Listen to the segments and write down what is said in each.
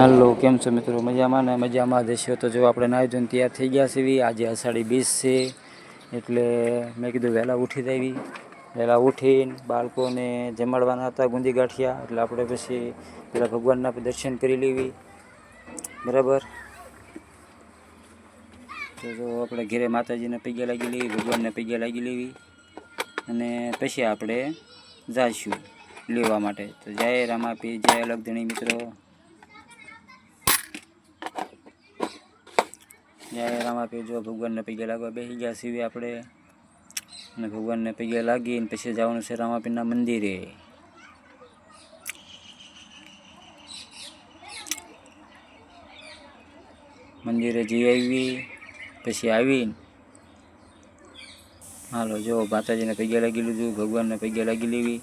હાલો, કેમ છો મિત્રો? મજામાં ને? મજામાં જશો તો જો આપણે નાહી ધોઈને તૈયાર થઈ ગયા છીએ. આજે અષાઢી બીજ છે એટલે મેં કીધું વહેલા ઉઠી દેવી. વહેલા ઉઠીને બાળકોને જમાડવાના હતા ગુંદી ગાંઠિયા, એટલે આપણે પછી પેલા ભગવાનના દર્શન કરી લેવી. બરાબર, તો જો આપણે ઘેરે માતાજીને પગે લાગી લેવી, ભગવાનને પગે લાગી લેવી અને પછી આપણે જઈશું લેવા માટે. તો જય રામાપીર, જય અલગધણી મિત્રો, જય રામાપીર. જો ભગવાનને પગે લાગવા બેસી ગયા છીએ આપણે, અને ભગવાનને પગે લાગીને પછી જવાનું છે રામાપીરના મંદિરે. મંદિરે જઈ આવી પછી આવીને હાલો જો માતાજીને પગે લાગી લીધું, ભગવાનને પગે લાગી લેવી.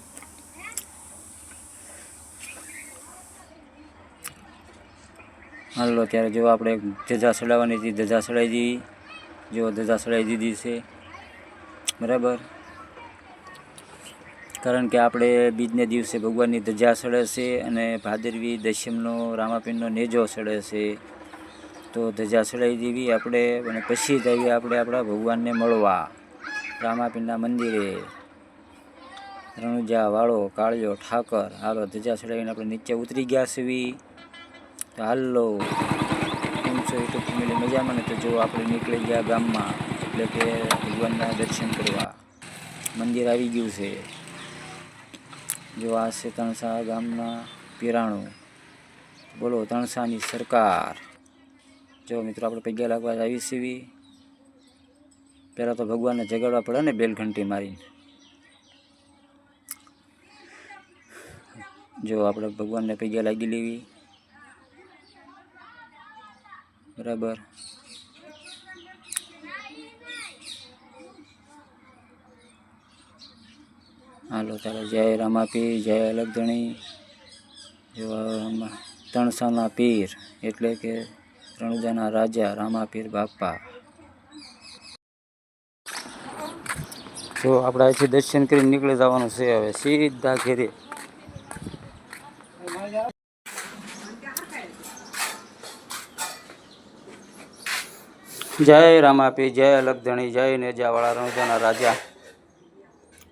હાલો ત્યારે જો આપણે ધજા ચડાવવાની હતી, ધજા ચડાવી દીધી. જો ધજા ચડાવી દીધી છે. બરાબર, કારણ કે આપણે બીજને દિવસે ભગવાનની ધજા ચડે છે અને ભાદરવી દશમનો રામાપીરનો નેજો ચડે છે. તો ધજા ચડાવી દેવી આપણે, અને પછી જઈએ આપણે આપણા ભગવાનને મળવા રામાપીરના મંદિરે. રણુજા વાળો કાળિયો ઠાકર. હાલો ધજા ચડાવીને આપણે નીચે ઉતરી ગયા છીએ. તો હાલો, કેમ છો યુટ્યુબ ફેમિલી? મજામાં ને? તો જો આપણે નીકળી ગયા ગામમાં, એટલે કે ભગવાનના દર્શન કરવા. મંદિર આવી ગયું છે. જો આ છે તણસા ગામના પીરાણું. બોલો તણસાની સરકાર. જો મિત્રો આપણે પગે લાગવા આવી છીએ. પહેલાં તો ભગવાનને જગાડવા પડે ને બેલ ઘંટી મારીને. જો આપણે ભગવાનને પગે લાગી લેવી. બરાબર, હાલો તારે જય રામાપીર, જય અલગધણી. જો તણસાના પીર એટલે કે રણુજાના રાજા રામાપીર બાપા. જો આપણે અહીંથી દર્શન કરીને નીકળી જવાનું છે હવે સીધા ઘેરે. જય રામાપીર, જય અલગધણી, જય નેજાવાળા રણુજાના રાજા.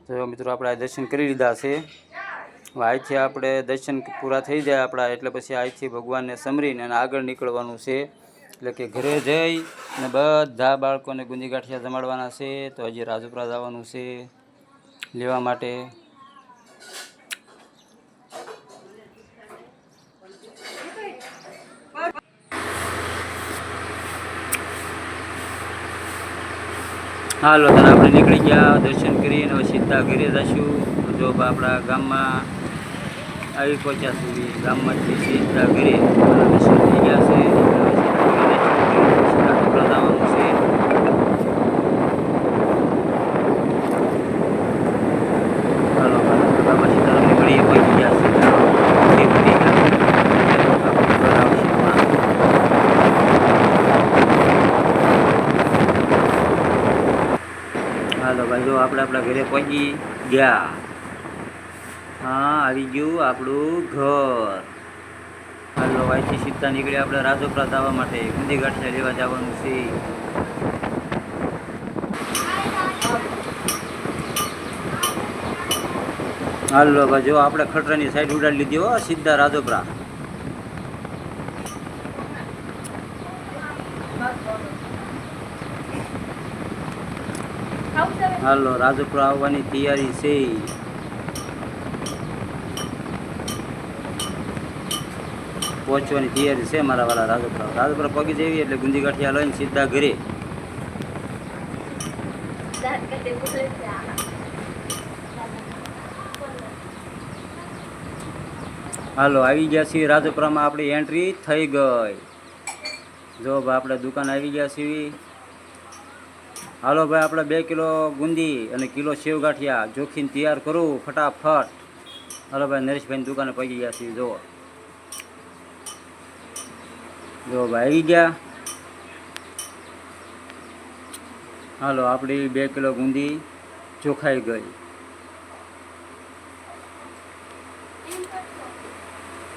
તો મિત્રો આપણે આ દર્શન કરી લીધા છે. અહીંથી આપણે દર્શન પૂરા થઈ જાય આપણા, એટલે પછી અહીંથી ભગવાનને સમરીને અને આગળ નીકળવાનું છે. એટલે કે ઘરે જઈ અને બધા બાળકોને ગુંદી ગાંઠિયા જમાડવાના છે. તો હજી રાજપુરા જવાનું છે લેવા માટે. હાલો ત્યારે આપણે નીકળી ગયા દર્શન કરીને હવે સીધા ઘરે જઈશું. જો આપણા ગામમાં આવી પહોંચ્યા સુધી, ગામમાંથી સીધા ઘરે દર્શન થઈ ગયા છે. જવાનું છે. હાલો બાબા સીતારામની ઘડીએ પહોંચી ગયા છે. હાલો ભાઈ જો આપણે આપણા ઘરે પહોંચી ગયા. હા, આવી ગયું આપણું ઘર. હાલો અહીંથી સીધા નીકળ્યા આપણે રાજપુરા જવા માટે. ગુંદી ગાંઠિયા લેવા જવાનું છે. હાલો ભાઈ જો આપણે ખટરાની સાઈડ ઉડાડી લીધી હો, સીધા રાજપુરા. હાલો રાજપુરા આવવાની તૈયારી છે. પહોંચવાની તૈયારી છે મારા વાળા રાજપુરા. રાજપુરા પગી જઈએ એટલે ગુંદી ગાંઠિયા લઈને સીધા ઘરે. હાલો આવી ગયા છીએ રાજપુરામાં. આપણી એન્ટ્રી થઈ ગઈ. જો ભાઈ આપણે દુકાન આવી ગયા છીએ. હાલો ભાઈ આપણે 2 કિલો ગુંદી અને કિલો સેવ ગાંઠિયા જોખીને તૈયાર કરું ફટાફટ. હાલો ભાઈ નરેશભાઈની દુકાને પહોંચી ગયા છીએ. જો ભાઈ આવી ગયા. હાલો આપણી 2 કિલો ગુંદી ચોખાઈ ગઈ.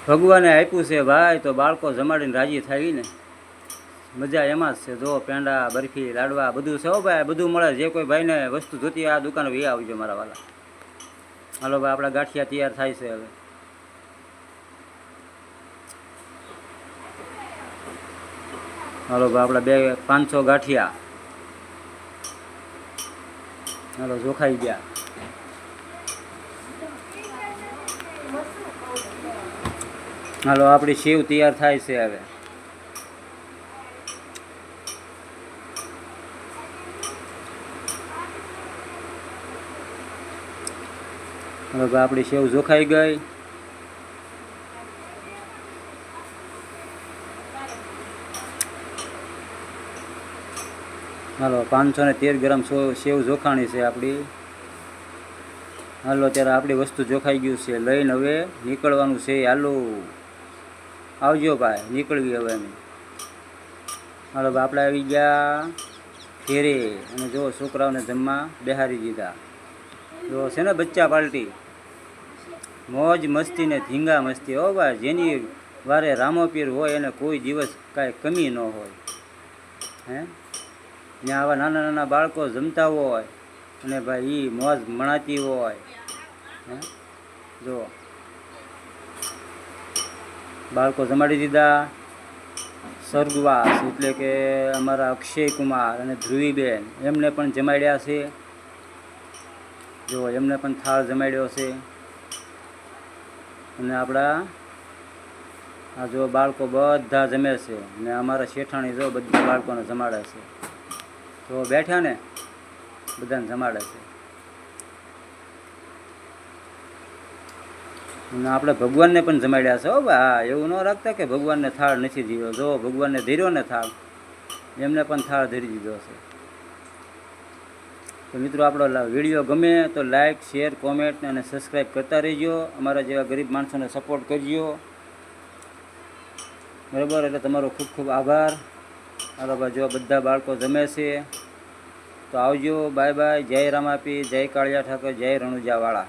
ભગવાને આપ્યું છે ભાઈ, તો બાળકો જમાડીને રાજી થાય ને મજા એમાં જ છે. જો પેંડા, બરફી, લાડવા બધું છે હો ભાઈ, બધું મળે. જે કોઈ ભાઈને વસ્તુ જોતી આ દુકાન વી આવજો મારા વાલા. હાલો ભાઈ, આપણા ગાંઠિયા તૈયાર થાય છે હવે. હાલો ભાઈ, આપણા 500 ગાંઠિયા હાલો જોખાઈ ગયા. હાલો આપણી સેવ તૈયાર થાય છે હવે. હવે આપણી સેવ જોખાઈ ગઈ. હાલો 513 ગ્રામ સેવ જોખાણી છે આપણી. હાલો ત્યારે આપણી વસ્તુ જોખાઈ ગયું છે. લઈને હવે નીકળવાનું છે. હાલો આવજો ભાઈ, નીકળવી હવે અમે. હાલો ભાઈ, આપણે આવી ગયા ઘેરે અને જો છોકરાઓને જમવા બેહારી દીધા. જો છે ને બચ્ચા પાર્ટી, મોજ મસ્તી ને ધીંગા મસ્તી હો ભાઈ. જેની વારે રામોપીર હોય એને કોઈ દિવસ કાંઈ કમી ન હોય. હે ત્યાં આવા નાના નાના બાળકો જમતા હોય અને ભાઈ એ મોજ મણાતી હોય. હે જો બાળકો જમાડી દીધા. સ્વર્ગવાસ એટલે કે અમારા અક્ષય કુમાર અને ધ્રુવીબેન એમને પણ જમાડ્યા છે. જો એમને પણ થાળ જમાડ્યો છે. અને આપણા આ જો બાળકો બધા જમે છે. ને અમારા શેઠાણી જો બધા બાળકોને જમાડે છે. તો બેઠા ને બધાને જમાડે છે. અને આપણે ભગવાનને પણ જમાડ્યા છે હો ભાઈ. હા, એવું ન રાખતા કે ભગવાનને થાળ નથી દીધો. જો ભગવાનને ધીર્યો ને થાળ, એમને પણ થાળ ધરી દીધો છે. તો મિત્રો આપણો વિડીયો ગમે તો લાઇક, શેર, કોમેન્ટ અને સબસ્ક્રાઈબ કરતા રહેજો. અમારા જેવા ગરીબ માણસોને સપોર્ટ કરજો, બરાબર. એટલે તમારો ખૂબ ખૂબ આભાર. હાલો ભાઈ, જો બધા બાળકો જમે છે તો આવજો. Bye bye. જય રામાપી, જય કાળિયા ઠાકર, જય રણુજાવાળા.